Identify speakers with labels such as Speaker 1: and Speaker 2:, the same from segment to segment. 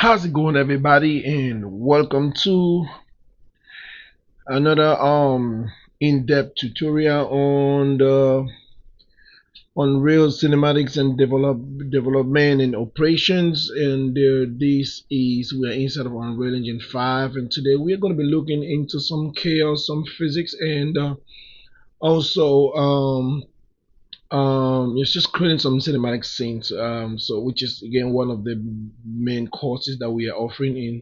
Speaker 1: How's it going, everybody, and welcome to another in-depth tutorial on the Unreal cinematics and development and operations. And this is we're inside of Unreal Engine 5, and today we're going to be looking into some chaos, some physics, and also it's just creating some cinematic scenes. So which is again one of the main courses that we are offering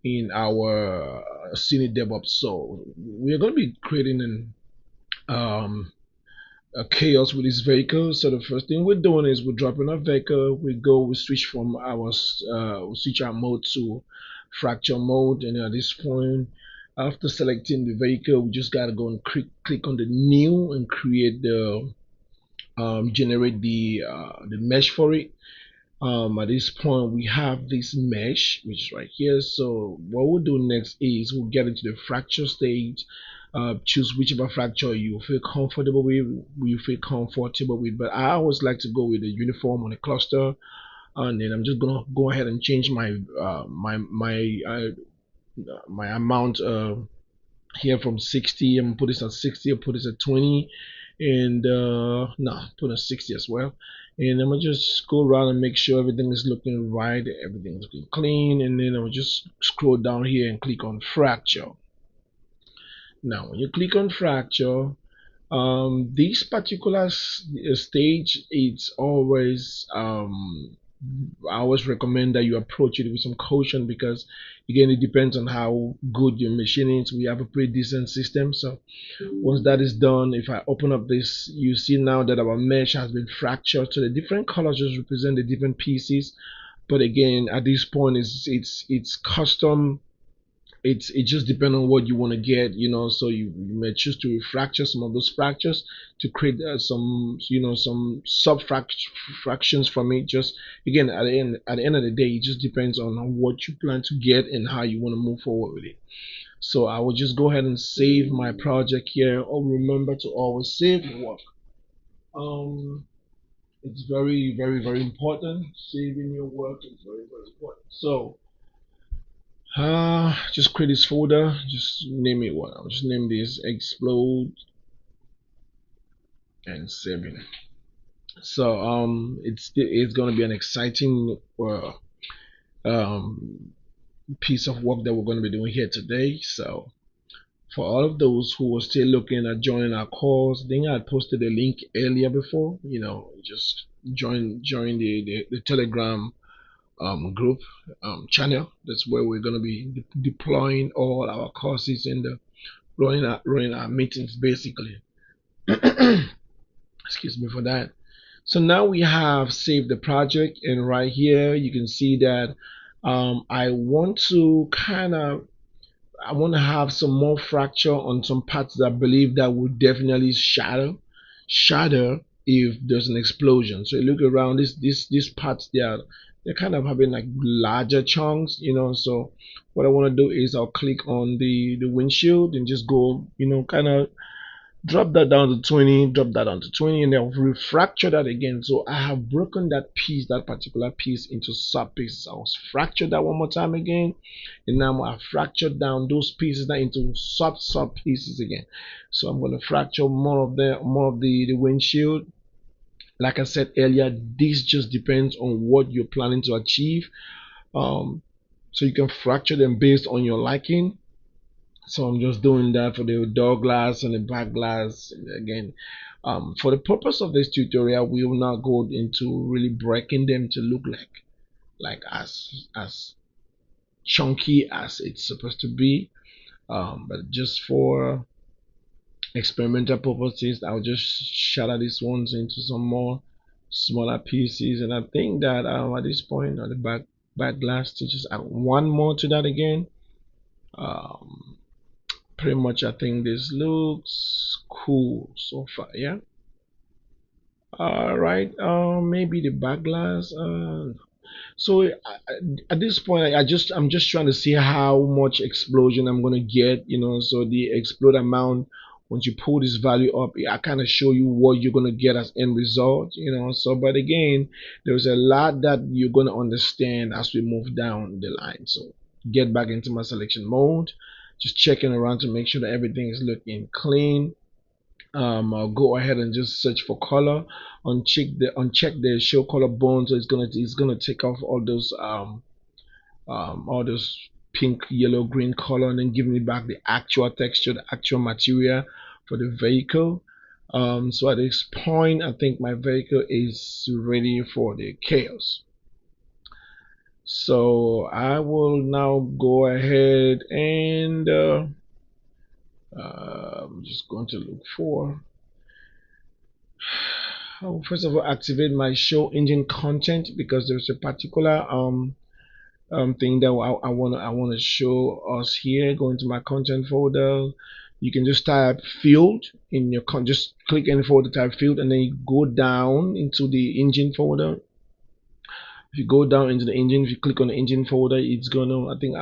Speaker 1: in our Cine DevOps. So we're going to be creating a chaos with this vehicle. So the first thing we're doing is we're dropping our vehicle. We switch from we switch our mode to fracture mode, and at this point, after selecting the vehicle, we just gotta go and click on the new and create the generate the mesh for it. At this point, we have this mesh, which is right here. So what we'll do next is we'll get into the fracture stage. Choose whichever fracture you feel comfortable with. But I always like to go with the uniform on a cluster, and then I'm just gonna go ahead and change my amount here from 60. I'm gonna put this at 60. I'll put this at 20, and no, put at 60 as well. And I'm gonna just go around and make sure everything is looking right, everything's looking clean, and then I'll just scroll down here and click on fracture. Now, when you click on fracture, this particular stage, it's always I always recommend that you approach it with some caution, because again it depends on how good your machine is. We have a pretty decent system, so once that is done, if I open up this, you see now that our mesh has been fractured. So the different colors just represent the different pieces. But again, at this point, it's custom. It just depends on what you want to get, so you may choose to refracture some of those fractures to create some some sub fractions from it. Just again, at the end of the day, it just depends on what you plan to get and how you want to move forward with it. So I will just go ahead and save my project here. Oh, remember to always save work. um it's very, very, very important. Saving your work is very, very important. So just create this folder. Just name it what? I'll just name this explode and saving. So it's gonna be an exciting um piece of work that we're gonna be doing here today. So for all of those who are still looking at joining our course, I think I posted a link earlier before. Just join the Telegram group channel. That's where we're going to be deploying all our courses and running our meetings basically. Excuse me for that. So now we have saved the project, and right here you can see that I want to have some more fracture on some parts that I believe that would definitely shatter if there's an explosion. So you look around these parts, they're kind of having like larger chunks. So what I want to do is I'll click on the windshield and just go, kind of drop that down to 20, drop that down to 20, and then refracture that again. So I have broken that particular piece into sub pieces. I'll fracture that one more time again, and now I fractured down those pieces now into sub pieces again. So I'm going to fracture more of the windshield. Like I said earlier, this just depends on what you're planning to achieve. So you can fracture them based on your liking. So I'm just doing that for the door glass and the back glass again. For the purpose of this tutorial, we will not go into really breaking them to look like as chunky as it's supposed to be. But just for experimental purposes, I'll just shatter these ones into some more smaller pieces. And I think that at this point on the back glass, to just add one more to that again. Pretty much I think this looks cool so far. Yeah, all right. Maybe the back glass. So at this point, I'm just trying to see how much explosion I'm gonna get. So the explode amount once you pull this value up, I kind of show you what you're going to get as end result, so but again, there's a lot that you're going to understand as we move down the line. So get back into my selection mode, just checking around to make sure that everything is looking clean. I'll go ahead and just search for color, uncheck the show color bone, so it's gonna take off all those pink, yellow, green color, and then give me back the actual texture, the actual material for the vehicle. So at this point, I think my vehicle is ready for the chaos. So I will now go ahead and I'm just going to look for. I'll first of all activate my show engine content, because there's a particular thing that I want to show us here. Go into my content folder. You can just type field in your just click any folder, type field, and then you go down into the engine folder. If you go down into the engine, if you click on the engine folder, it's gonna, I think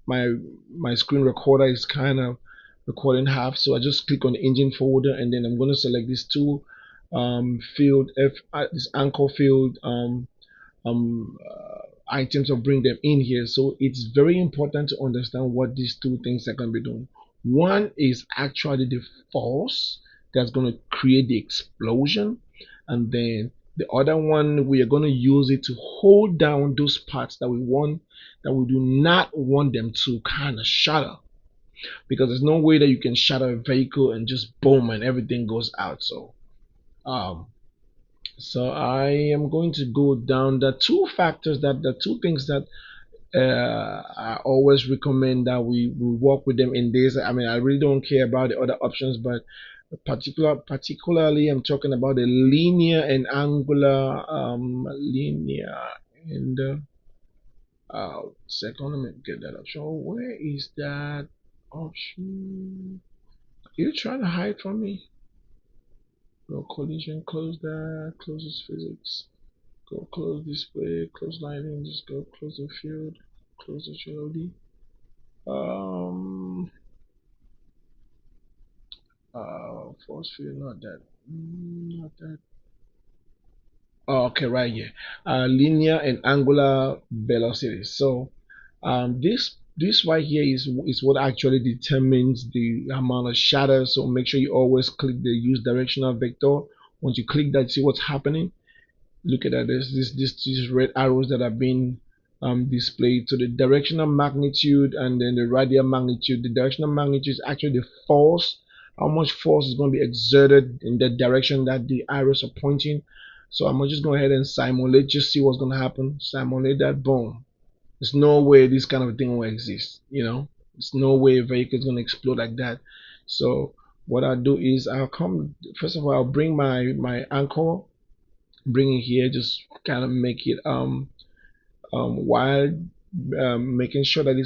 Speaker 1: my screen recorder is kind of recording half, so I just click on the engine folder, and then I'm gonna select these two field, this anchor field items, or bring them in here. So it's very important to understand what these two things are going to be doing. One is actually the force that's going to create the explosion, and then the other one, we are going to use it to hold down those parts that we do not want them to kind of shatter, because there's no way that you can shatter a vehicle and just boom and everything goes out. Um, so I am going to go down the two things that I always recommend that we work with them in this. I mean, I really don't care about the other options, but particularly I'm talking about the linear and angular, linear and second, let me get that option. Oh, where is that option? Are you trying to hide from me? No collision, close that, closes physics. Go close display, close lighting, just go close the field, close the HLD. Force field, not that. Oh, okay, right here. Linear and angular velocity. So, this right here is what actually determines the amount of shadow. So make sure you always click the use directional vector. Once you click that, see what's happening. Look at that. There's these red arrows that are being displayed. So the directional magnitude and then the radial magnitude. The directional magnitude is actually the force, how much force is going to be exerted in the direction that the arrows are pointing. So I'm gonna just go ahead and simulate, just see what's gonna happen. Simulate that, boom. There's no way this kind of thing will exist. There's no way a vehicle is gonna explode like that. So what I'll do is I'll come. First of all, I'll bring my anchor, bring it here, just kind of make it while making sure that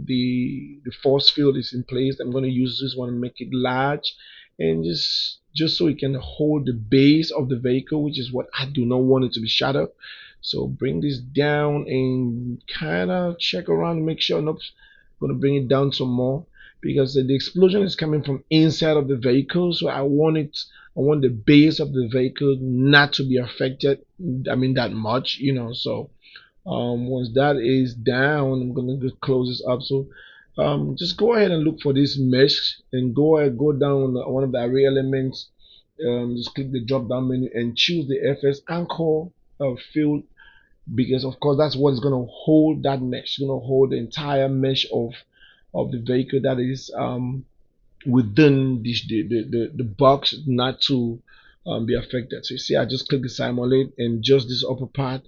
Speaker 1: the force field is in place. I'm going to use this one, make it large, and just so it can hold the base of the vehicle, which is what I do not want it to be shattered. So bring this down and kind of check around, make sure. Nope, I'm going to bring it down some more, because the explosion is coming from inside of the vehicle, so I want the base of the vehicle not to be affected, I mean, that much. So once that is down, I'm gonna just close this up. So just go ahead and look for this mesh, and go down one of the array elements. Just click the drop down menu and choose the FS anchor field, because of course that's what is going to hold that mesh. It's going to hold the entire mesh of the vehicle that is within the box, not to be affected. So you see, I just click the simulate, and just this upper part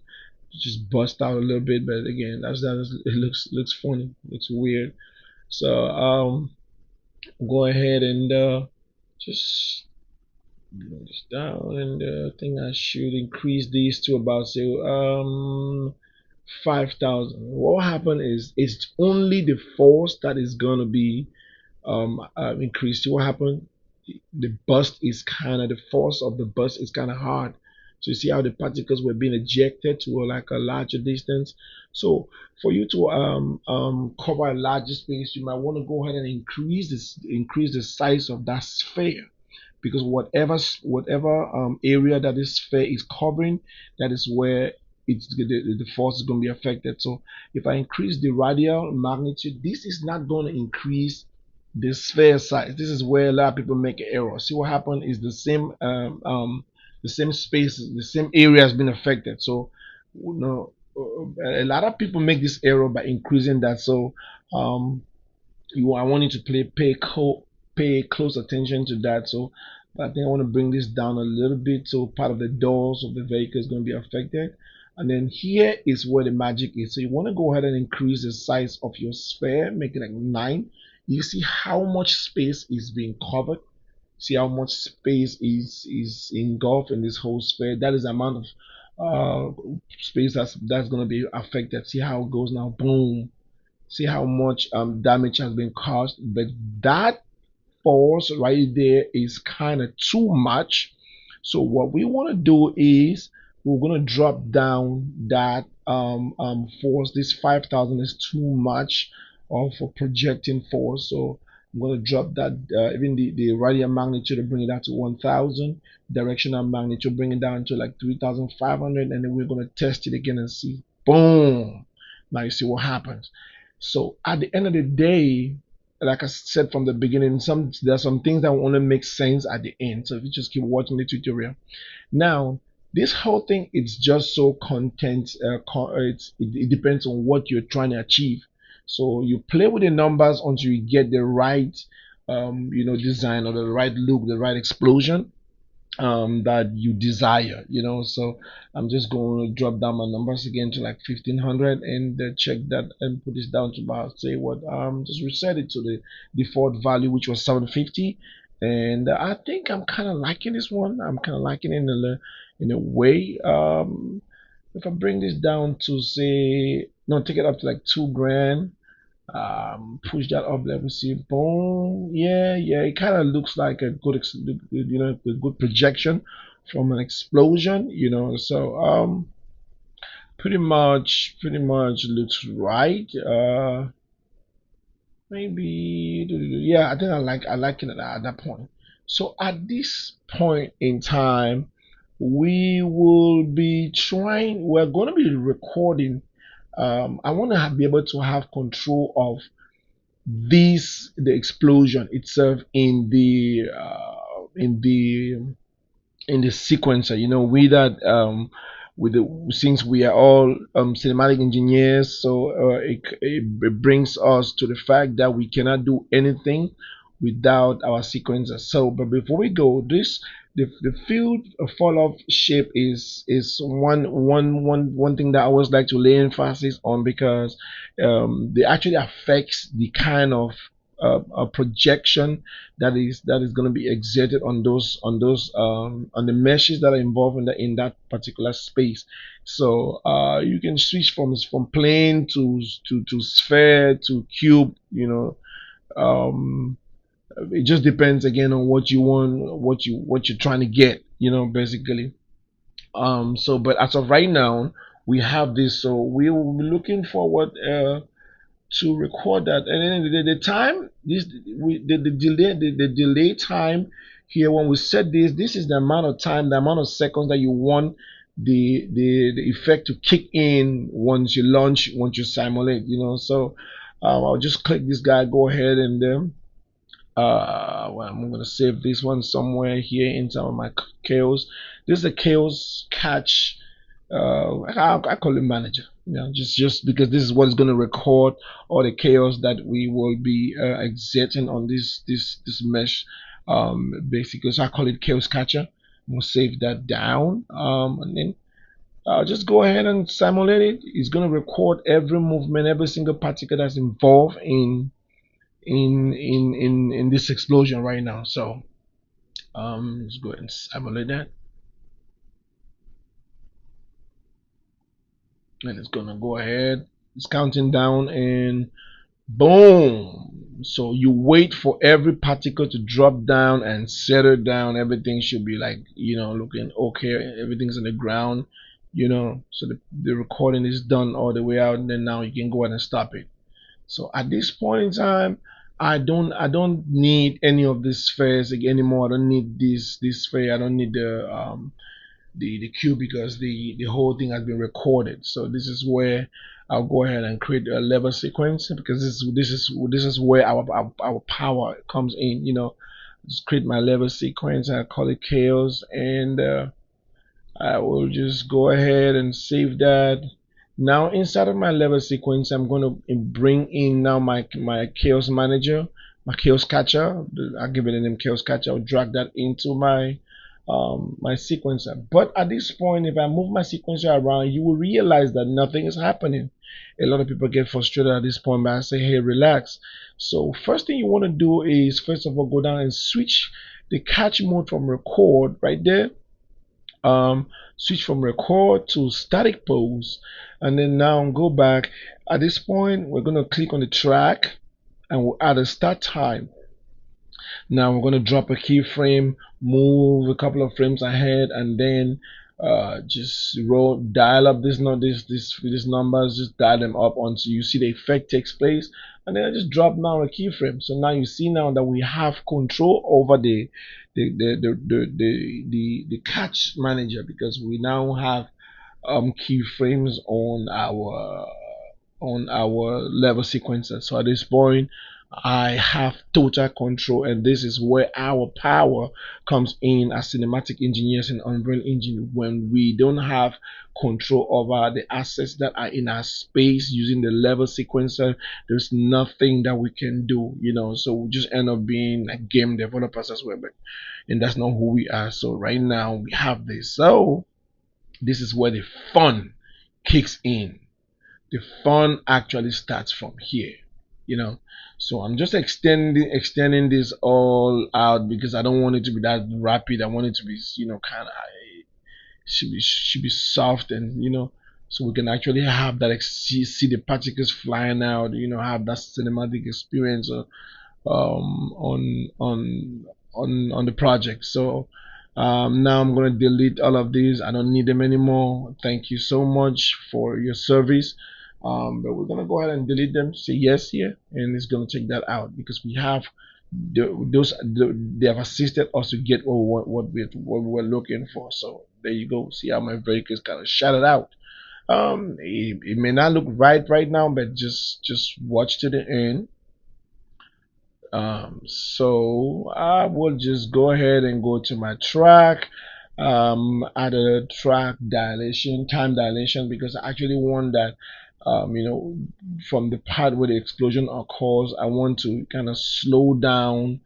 Speaker 1: just bust out a little bit, but again, it looks funny, looks weird. So go ahead and just bring this down, and I think I should increase these to about, say, 5,000. What happened is it's only the force that is gonna be increased. What happened? The force of the bust is kind of hard So you see how the particles were being ejected to like a larger distance. So for you to cover a larger space, you might want to go ahead and increase the size of that sphere, because whatever area that this sphere is covering, that is where the force is going to be affected. So if I increase the radial magnitude, this is not going to increase the sphere size. This is where a lot of people make an error. See what happened is the same space, the same area has been affected. So you know, a lot of people make this error by increasing that. So um, I want you to pay close attention to that. So I think I want to bring this down a little bit. So part of the doors of the vehicle is going to be affected. And then here is where the magic is. So you want to go ahead and increase the size of your sphere, make it like 9. You see how much space is being covered. See how much space is engulfed in this whole sphere. That is the amount of space that's going to be affected. See how it goes now. Boom. See how much damage has been caused. But that force right there is kind of too much. So what we want to do is we're going to drop down that force. This 5,000 is too much of a projecting force. So I'm going to drop that, even the radial magnitude to bring it down to 1,000. Directional magnitude bring it down to like 3,500. And then we're going to test it again and see. Boom. Now you see what happens. So at the end of the day, like I said from the beginning, there are some things that will only make sense at the end. So if you just keep watching the tutorial. Now, this whole thing, it's just so content. It depends on what you're trying to achieve. So you play with the numbers until you get the right, design, or the right look, the right explosion that you desire, so I'm just going to drop down my numbers again to like 1500, and check that and put this down to about, say what, just reset it to the default value, which was 750. And I think I'm kind of liking this one. I'm kind of liking it in a way. If I bring this down to, say, no, take it up to like 2 grand, push that up, let me see, boom, yeah, it kind of looks like a good a good projection from an explosion, so pretty much looks right. Maybe, yeah, I think I like it at that point. So at this point in time, we're going to be recording. I want to be able to have control of the explosion itself in the sequencer. We that with the since we are all cinematic engineers, so it brings us to the fact that we cannot do anything without our sequencer. So, but before we go, the field fall off shape is one thing that I always like to lay emphasis on, because they actually affects the kind of a projection that is going to be exerted on the meshes that are involved in that particular space. So you can switch from plane to sphere to cube. It just depends again on what you want, what you're trying to get. Basically. So, but as of right now, we have this. So we will be looking forward to record that. And then the time, the delay time here, when we set this is the amount of time, the amount of seconds that you want the effect to kick in once you simulate. So I'll just click this guy, go ahead, and well, I'm gonna save this one somewhere here in some of my chaos. This is a chaos catch. I call it manager. Just because this is what is going to record all the chaos that we will be exerting on this mesh. Basically, so I call it chaos catcher. I'm gonna save that down. And then just go ahead and simulate it. It's going to record every movement, every single particle that's involved in this explosion right now. So let's go ahead and simulate that, and it's gonna go ahead. It's counting down, and Boom. So you wait for every particle to drop down and settle down. Everything should be like, looking okay. Everything's on the ground, so the recording is done all the way out, and then now you can go ahead and stop it. So at this point in time, I don't need any of these spheres anymore. I don't need this sphere. I don't need the queue because the whole thing has been recorded. So this is where I'll go ahead and create a level sequence, because this is where our power comes in. Just create my level sequence. I call it chaos, and I will just go ahead and save that. Now inside of my level sequence, I'm going to bring in now my chaos manager, my chaos catcher. I'll give it a name, chaos catcher. I'll drag that into my sequencer. But at this point, if I move my sequencer around, you will realize that nothing is happening. A lot of people get frustrated at this point, but I say, hey, relax. So first thing you want to do is, first of all, go down and switch the catch mode from record right there. Switch from record to static pose, and then now go back. At this point, we're going to click on the track and we'll add a start time. Now we're going to drop a keyframe, move a couple of frames ahead, and then just dial up these numbers, just dial them up until you see the effect takes place, and then I just drop down a keyframe. So now you see now that we have control over the catch manager, because we now have keyframes on our level sequencer. So at this point, I have total control, and this is where our power comes in as cinematic engineers in Unreal Engine. When we don't have control over the assets that are in our space using the level sequencer, there's nothing that we can do. So we just end up being like game developers as well, and that's not who we are. So right now we have this. So this is where the fun kicks in. The fun actually starts from here, you know. So I'm just extending this all out because I don't want it to be that rapid. I want it to be, kind of, should be soft, and so we can actually have that see the particles flying out, have that cinematic experience on the project. So now I'm going to delete all of these. I don't need them anymore. Thank you so much for your service. But we're going to go ahead and delete them. Say yes here, and it's going to take that out because we have they have assisted us to get what we were looking for. So there you go. See how my vehicles kind of shouted out. It may not look right now, but just watch to the end. So I will just go ahead and go to my track, add a track dilation, time dilation, because I actually want that, from the part where the explosion occurs, I want to kind of slow down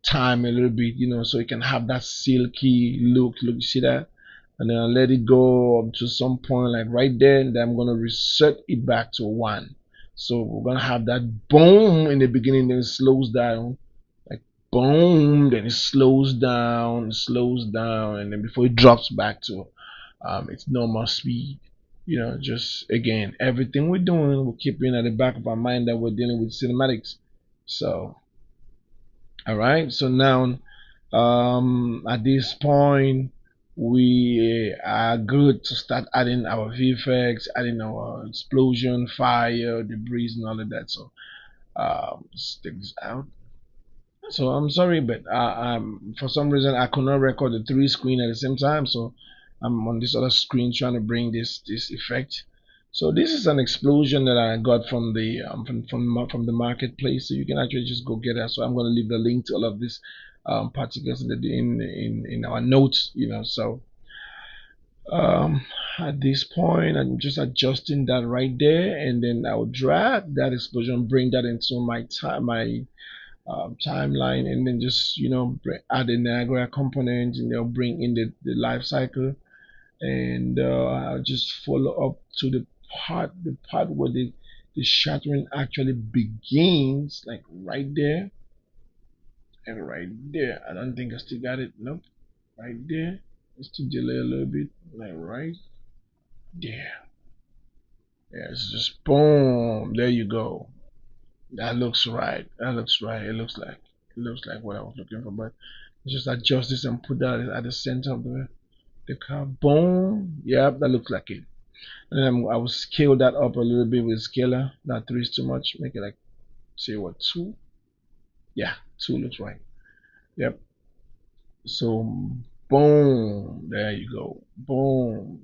Speaker 1: time a little bit, so it can have that silky look. Look, you see that? And then I'll let it go up to some point like right there, and then I'm gonna reset it back to 1. So we're gonna have that boom in the beginning, then it slows down, like boom, then it slows down, and then before it drops back to its normal speed. Just again, everything we're doing, we're keeping at the back of our mind that we're dealing with cinematics. So, all right. So now, at this point, we are good to start adding our VFX, adding our explosion, fire, debris, and all of that. So let's take this out. So I'm sorry, but for some reason I could not record the 3 screen at the same time. So I'm on this other screen trying to bring this effect. So this is an explosion that I got from the from the marketplace. So you can actually just go get it. So I'm going to leave the link to all of these particles in our notes. So at this point I'm just adjusting that right there, and then I'll drag that explosion, bring that into my timeline, and then just add a Niagara component, and they'll bring in the life cycle, and I'll just follow up to the part where the shattering actually begins, like right there and right there. I don't think I still got it. Nope, right there. Let's still delay a little bit, like right there. Yeah, it's just boom. There you go. That looks right. That looks right. It looks like what I was looking for, but just adjust this and put that at the center of the car. Boom. Yep, that looks like it. And then I will scale that up a little bit with scaler. Not three is too much. Make it like, say what, two? Yeah, two looks right. Yep. So boom. There you go. Boom.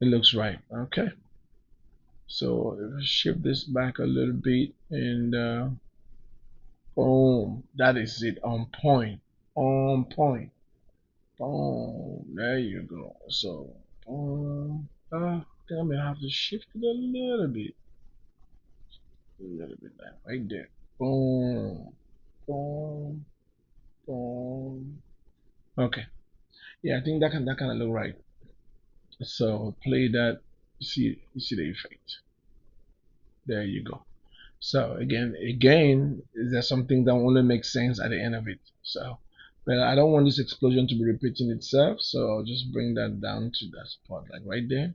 Speaker 1: It looks right. Okay. So if I shift this back a little bit and boom. That is it. On point. On point. Boom. There you go. So boom. Then I may have to shift it a little bit. A little bit like right there. Boom. Boom. Boom. Okay. Yeah, I think that kind of look right. So play that. You see the effect. There you go. So again, there's something that only makes sense at the end of it. So, but I don't want this explosion to be repeating itself, so I'll just bring that down to that spot, like right there.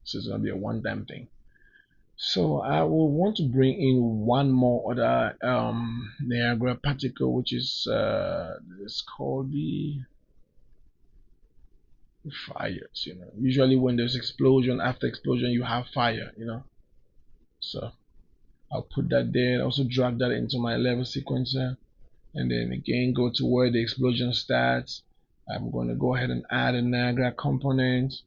Speaker 1: So it's gonna be a one-time thing. So I will want to bring in one more other Niagara particle, which is it's called the fires. Usually when there's explosion, after explosion you have fire. So I'll put that there. Also drag that into my level sequencer, and then again go to where the explosion starts. I'm going to go ahead and add a Niagara component.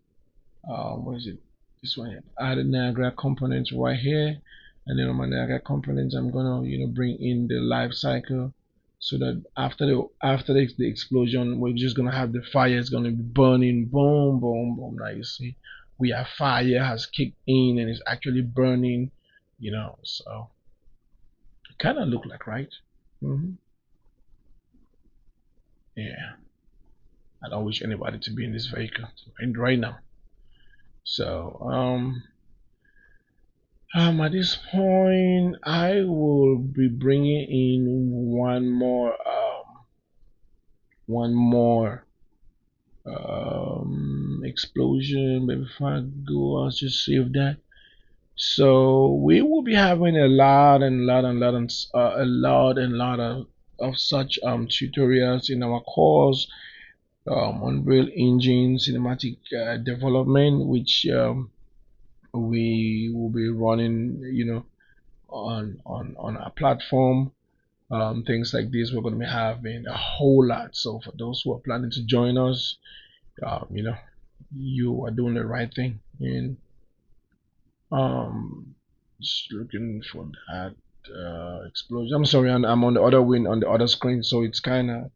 Speaker 1: What is it? This one here. Add a Niagara component right here, and then on my Niagara components, I'm gonna bring in the life cycle, so that after the explosion, we're just gonna have the fire is gonna be burning, boom, boom, boom. Now you see, we have fire has kicked in and it's actually burning, So kind of look like right. hmm Yeah. I don't wish anybody to be in this vehicle right now. So at this point, I will be bringing in one more explosion. But before I go, I'll just save that. So we will be having a lot and lot and lot and a lot and lot of such tutorials in our course, Unreal Engine cinematic development, which we will be running, on our platform. Things like this, we're going to be having a whole lot. So for those who are planning to join us, you know, you are doing the right thing. And um, just looking for that explosion. I'm sorry, I'm on the other wing on the other screen, so it's kind of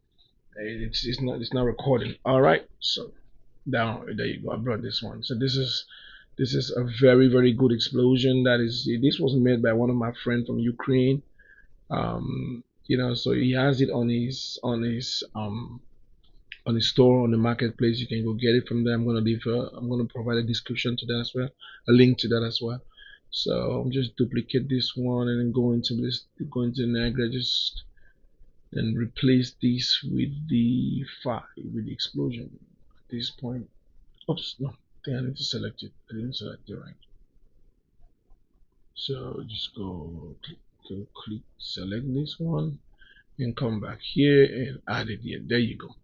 Speaker 1: it's not recording. All right, so down there you go. I brought this one. So this is a very very good explosion. This was made by one of my friends from Ukraine. So he has it on his store on the marketplace. You can go get it from there. I'm gonna provide a description to that as well, a link to that as well. So I'm just duplicate this one and then go into Niagara, just and replace this with the fire, with the explosion at this point. Oops, no, I think I need to select it. I didn't select it right. So just click select this one and come back here and add it here. There you go.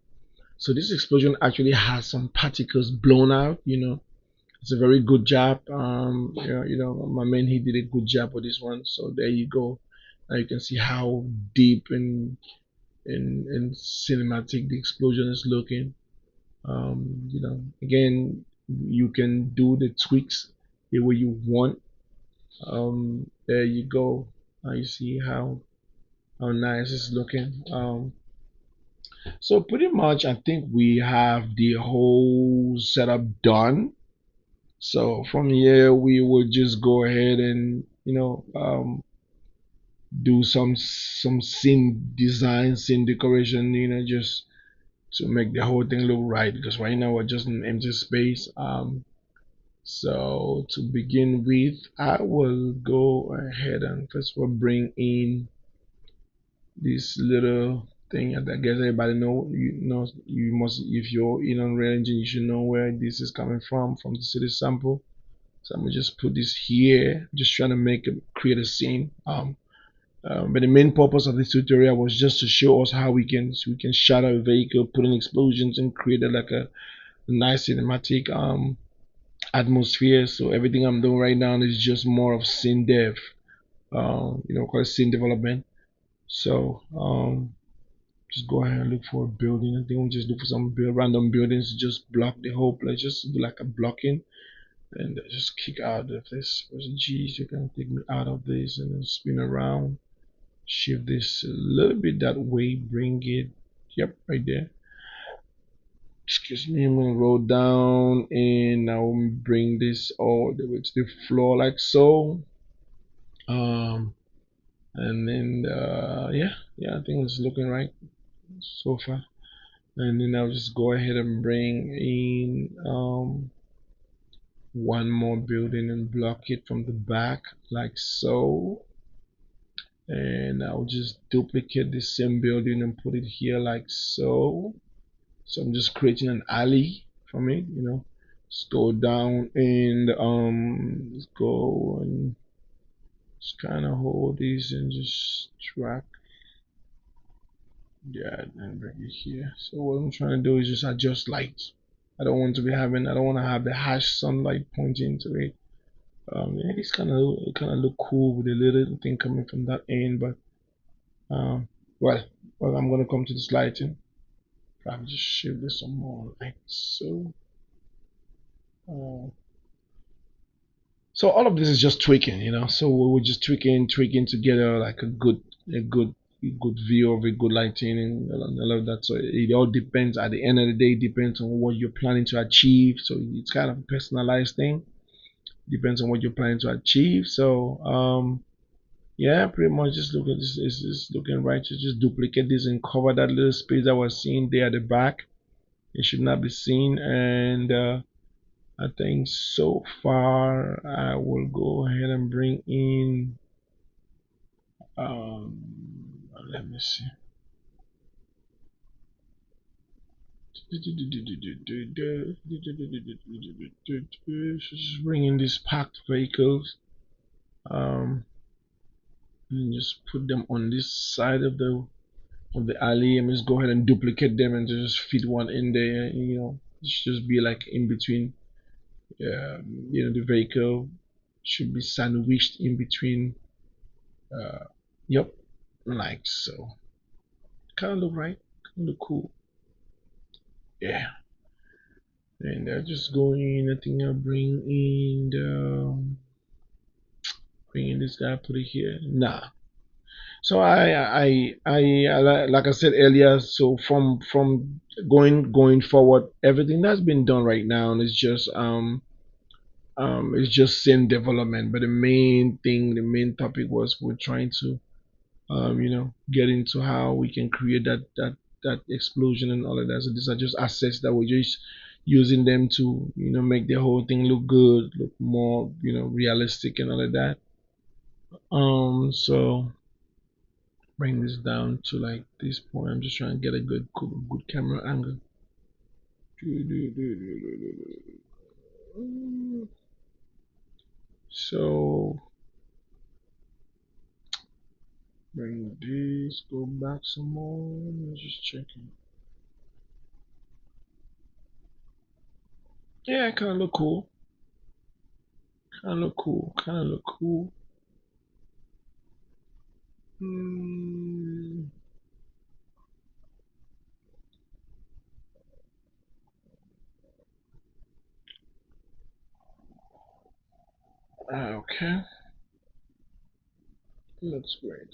Speaker 1: So this explosion actually has some particles blown out. It's a very good job. My man, he did a good job with this one. So there you go. Now you can see how deep and cinematic the explosion is looking. Again, you can do the tweaks the way you want. There you go. Now you see how nice it's looking. So pretty much, I think we have the whole setup done. So from here, we will just go ahead and do some scene design, scene decoration, just to make the whole thing look right. Because right now we're just in empty space. So to begin with, I will go ahead and first of all bring in this little thing. I guess everybody you must, if you're in Unreal Engine, you should know where this is coming from the city sample. So I'm gonna just put this here, just trying to create a scene. But the main purpose of this tutorial was just to show us how we can shatter a vehicle, put in explosions, and create like a nice cinematic atmosphere. So everything I'm doing right now is just more of scene dev, called scene development. So just go ahead and look for a building. I think we just look for some random buildings, just block the whole place, just do like a blocking, and just kick out of this. Geez, you can take me out of this and then spin around, shift this a little bit that way, bring it, yep, right there. Excuse me, I'm gonna roll down and now bring this all the way to the floor like so. Um, and then yeah, I think it's looking right so far. And then I'll just go ahead and bring in one more building and block it from the back like so. And I'll just duplicate the same building and put it here like so. So I'm just creating an alley from it. Just go down and let's go and just kind of hold these and just drag that and bring it here. So what I'm trying to do is just adjust light. I don't want to have the harsh sunlight pointing to it. Yeah, it's kind of look cool with a little thing coming from that end, but um, well, I'm gonna come to this lighting. Probably just shift this some more like so. Uh, so all of this is just tweaking. So we're just tweaking together like a good view of a good lighting and all of that. So it all depends. At the end of the day, it depends on what you're planning to achieve. So it's kind of a personalized thing. Depends on what you're planning to achieve. So yeah, pretty much just look at this. It's looking right. Just duplicate this and cover that little space that was seen there at the back. It should not be seen. And I think so far I will go ahead and bring in. Let me see. Just bring in these packed vehicles. And just put them on this side of the alley and just go ahead and duplicate them and just fit one in there. Just be like in between. The vehicle should be sandwiched in between. Uh, yep, like so. Kind of look right. Kind of look cool. Yeah. And I'll just go in. I think I'll bring in this guy. Put it here. Nah. So like I said earlier. So from going forward, everything that's been done right now is just same development. But the main topic was we're trying to get into how we can create that explosion and all of that. So these are just assets that we're just using them to make the whole thing look good, look more realistic and all of that. So bring this down to like this point. I'm just trying to get a good camera angle. So bring this, go back some more. Let's just check it. Yeah, kind of look cool. Kind of look cool. Kind of look cool. Hmm. Okay, looks great.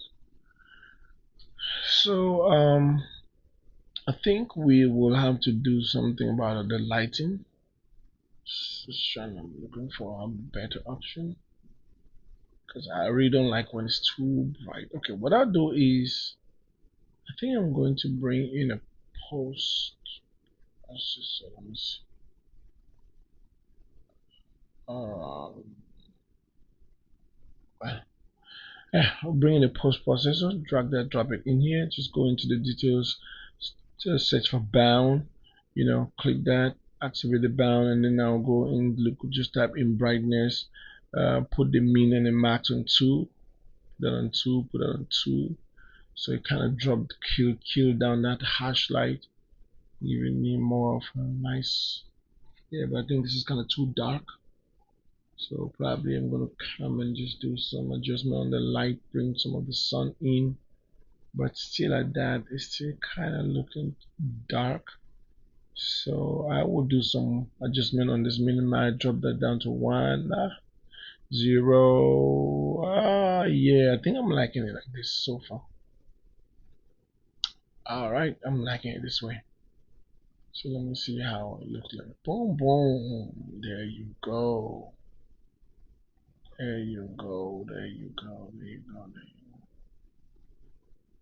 Speaker 1: So I think we will have to do something about the lighting. Just trying to looking for a better option because I really don't like when it's too bright. Okay, what I'll do is I think I'm going to bring in a post. Let me see. Um, yeah, I'll bring in a post processor, drag that, drop it in here. Just go into the details, just search for bound. Click that, activate the bound, and then I'll go in. Look, just type in brightness, put the min and the max on 2. that on two, put that on two. So it kind of dropped, kill down that harsh light, giving me more of a nice. Yeah, but I think this is kind of too dark. So probably I'm gonna come and just do some adjustment on the light, bring some of the sun in. But still at that, it's still kind of looking dark. So I will do some adjustment on this minimize, drop that down to 1, 0. Yeah, I think I'm liking it like this so far. All right, I'm liking it this way. So let me see how it looks like. Boom, boom. There you go. There you go. There you go. There you go. There you go.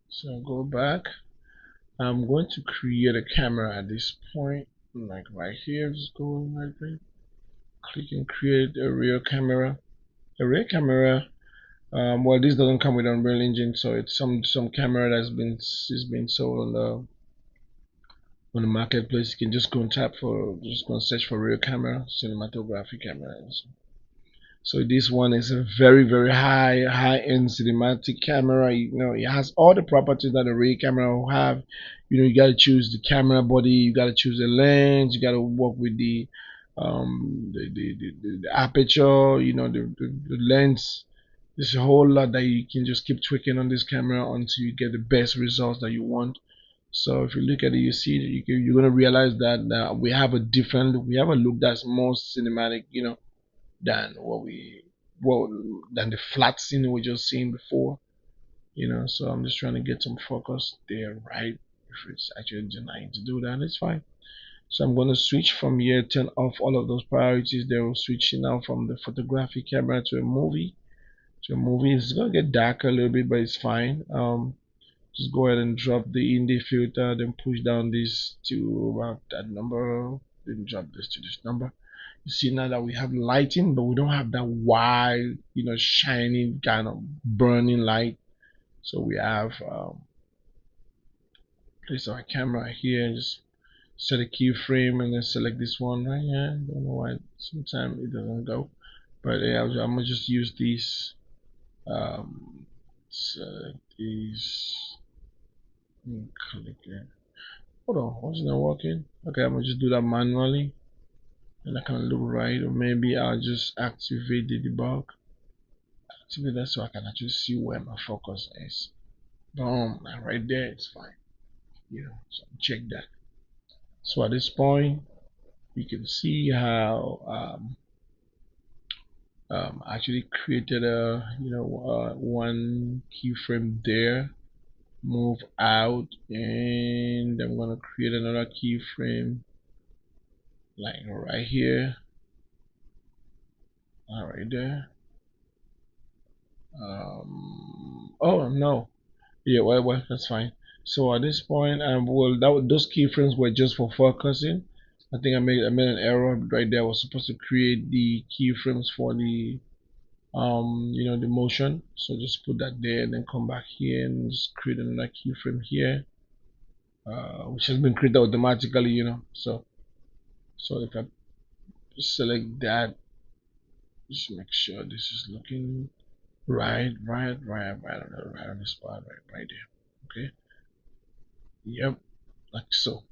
Speaker 1: So go back. I'm going to create a camera at this point, like right here. Just go right there. Click and create a real camera. A real camera. Well, this doesn't come with Unreal Engine, so it's some camera that's been sold on the marketplace. You can just go and just go and search for real camera, cinematography cameras. So this one is a very high-end cinematic camera. You know, it has all the properties that a real camera will have. You know, you got to choose the camera body, you got to choose the lens, you got to work with the aperture, you know, the lens. There's a whole lot that you can just keep tweaking on this camera until you get the best results that you want. So if you look at it, you see that you're gonna realize that we have a look that's more cinematic, you know, than well than the flat scene we just seen before, you know. So I'm just trying to get some focus there, right? If it's actually denying to do that, it's fine. So I'm going to switch from here, turn off all of those priorities. They will switch now from the photographic camera to a movie. To a movie, it's gonna get darker a little bit, but it's fine. Just go ahead and drop the indie filter, then push down this to about that number, then drop this to this number. You see now that we have lighting, but we don't have that wide, you know, shining kind of burning light. So we have place our camera here, just set a keyframe and then select this one right here. Don't know why sometimes it doesn't go, but yeah, I'm gonna just use these. Select these. Click it. Hold on, why is it not working? Okay, I'm gonna just do that manually, and I can look right, or maybe I'll just activate the debug. Activate that so I can actually see where my focus is. Boom, and right there, it's fine. You know, so check that. So at this point, you can see how actually created a one keyframe there, move out, and I'm gonna create another keyframe like right here, right there. Oh no, yeah, well, that's fine. So at this point, those keyframes were just for focusing. I think I made an error right there. I was supposed to create the keyframes for the the motion. So just put that there and then come back here and just create another keyframe here, which has been created automatically, you know. So if I select that, just make sure this is looking right on the spot, right there. Okay. Yep, like so.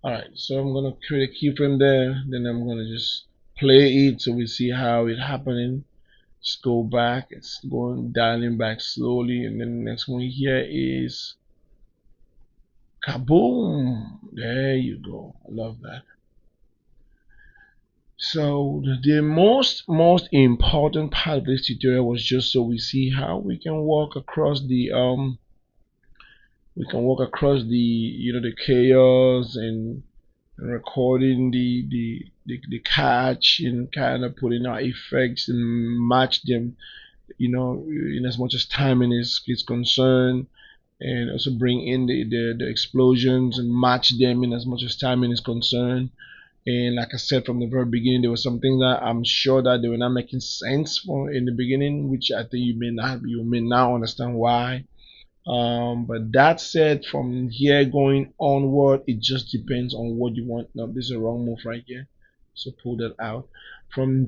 Speaker 1: Alright, so I'm gonna create a keyframe there, then I'm gonna just play it so we see how it happening. Just go back, it's going dialing back slowly, and then the next one here is kaboom. There you go. I love that. So the most important part of this tutorial was just so we see how we can walk across the the chaos and recording the catch and kind of putting our effects and match them, you know, in as much as timing is concerned, and also bring in the explosions and match them in as much as timing is concerned. And like I said from the very beginning, there was something that I'm sure that they were not making sense for in the beginning, which I think you may now understand why. But that said, from here going onward, it just depends on what you want. No, this is a wrong move right here. So pull that out. From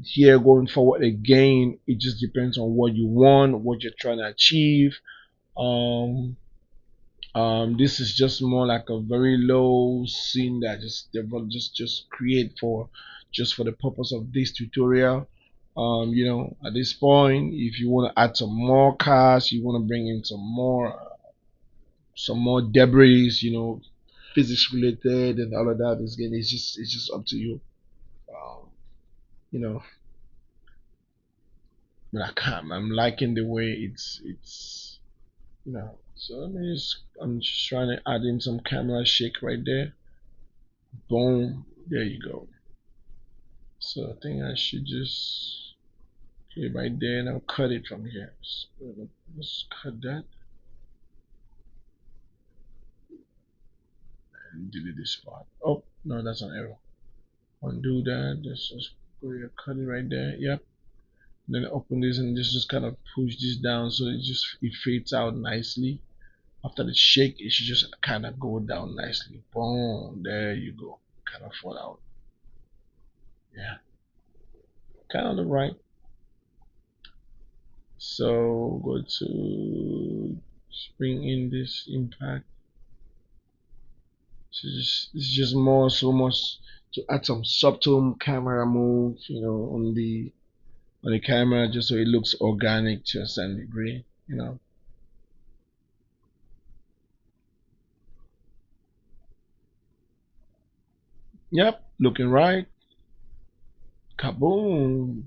Speaker 1: here going forward again, it just depends on what you want, what you're trying to achieve. Um, this is just more like a very low scene that just develop just create for just for the purpose of this tutorial. At this point, if you want to add some more cars, you want to bring in some more debris, physics related and all of that. Is again, it's just up to you. Um, you know, but I can't. I'm liking the way it's. So I'm just trying to add in some camera shake right there. Boom. There you go. So I think I should just okay right there and I'll cut it from here. So let's cut that and delete this spot. Oh no, that's an error. Undo that. Just go ahead, cut it right there. Yep. Then open this and just kind of push this down so it fades out nicely. After the shake, it should just kind of go down nicely. Boom. There you go. Kind of fall out. Yeah. Kind of the right. So go to bring in this impact. So it's just more so much to add some subtle camera moves, on the camera just so it looks organic to a certain degree. Yep, looking right. Kaboom.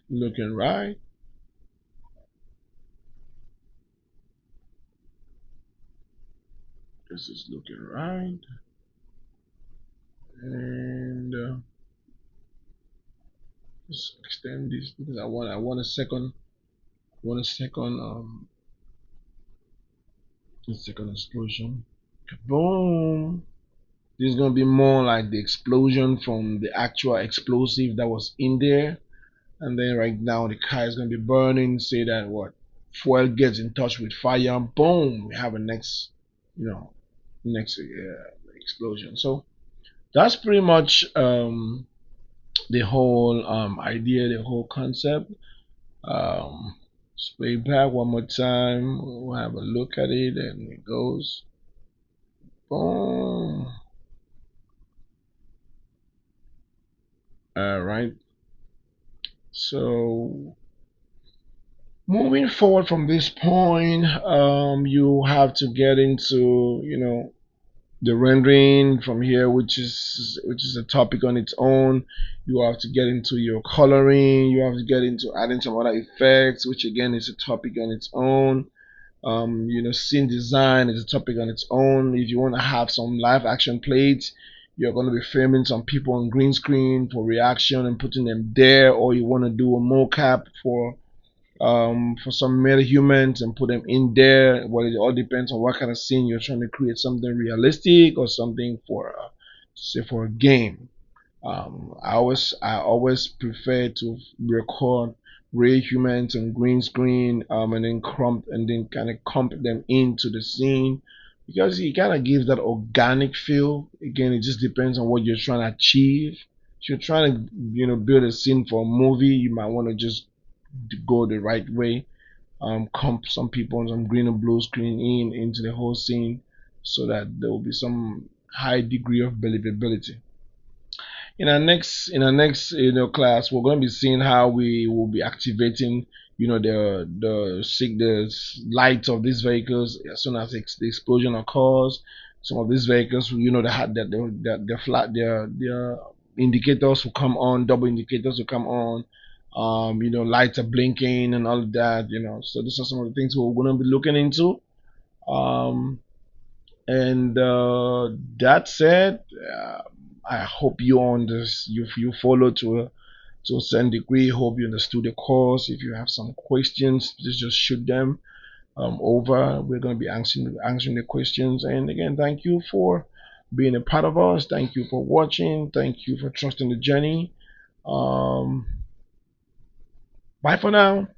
Speaker 1: Looking right. This is looking right. And just extend this because I want a second explosion. Kaboom. This is gonna be more like the explosion from the actual explosive that was in there. And then right now the car is gonna be burning. Say that what fuel gets in touch with fire, boom, we have a you know, next explosion. So that's pretty much the whole idea, the whole concept. Um, let's play it back one more time. We'll have a look at it, and it goes boom. All right. So moving forward from this point, you have to get into the rendering from here, which is a topic on its own. You have to get into your coloring. You have to get into adding some other effects, which again is a topic on its own. Scene design is a topic on its own. If you want to have some live action plates, you're going to be filming some people on green screen for reaction and putting them there, or you want to do a mocap for some meta humans and put them in there. Well, it all depends on what kind of scene you're trying to create, something realistic or something for, say, for a game. I always prefer to record real humans on green screen, and then kind of comp them into the scene because it kind of gives that organic feel. Again, it just depends on what you're trying to achieve. If you're trying to build a scene for a movie, you might want to just go the right way. Comp some people on some green and blue screen into the whole scene so that there will be some high degree of believability. In our next class, we're going to be seeing how we will be activating the lights of these vehicles as soon as the explosion occurs. Some of these vehicles, they had that the flat their indicators will come on, double indicators will come on. Lights are blinking and all of that. So these are some of the things we're going to be looking into. Um, and that said, I hope you on this you follow to a certain degree. Hope you understood the course. If you have some questions, just shoot them over. We're going to be answering the questions. And again, thank you for being a part of us. Thank you for watching. Thank you for trusting the journey. Bye for now.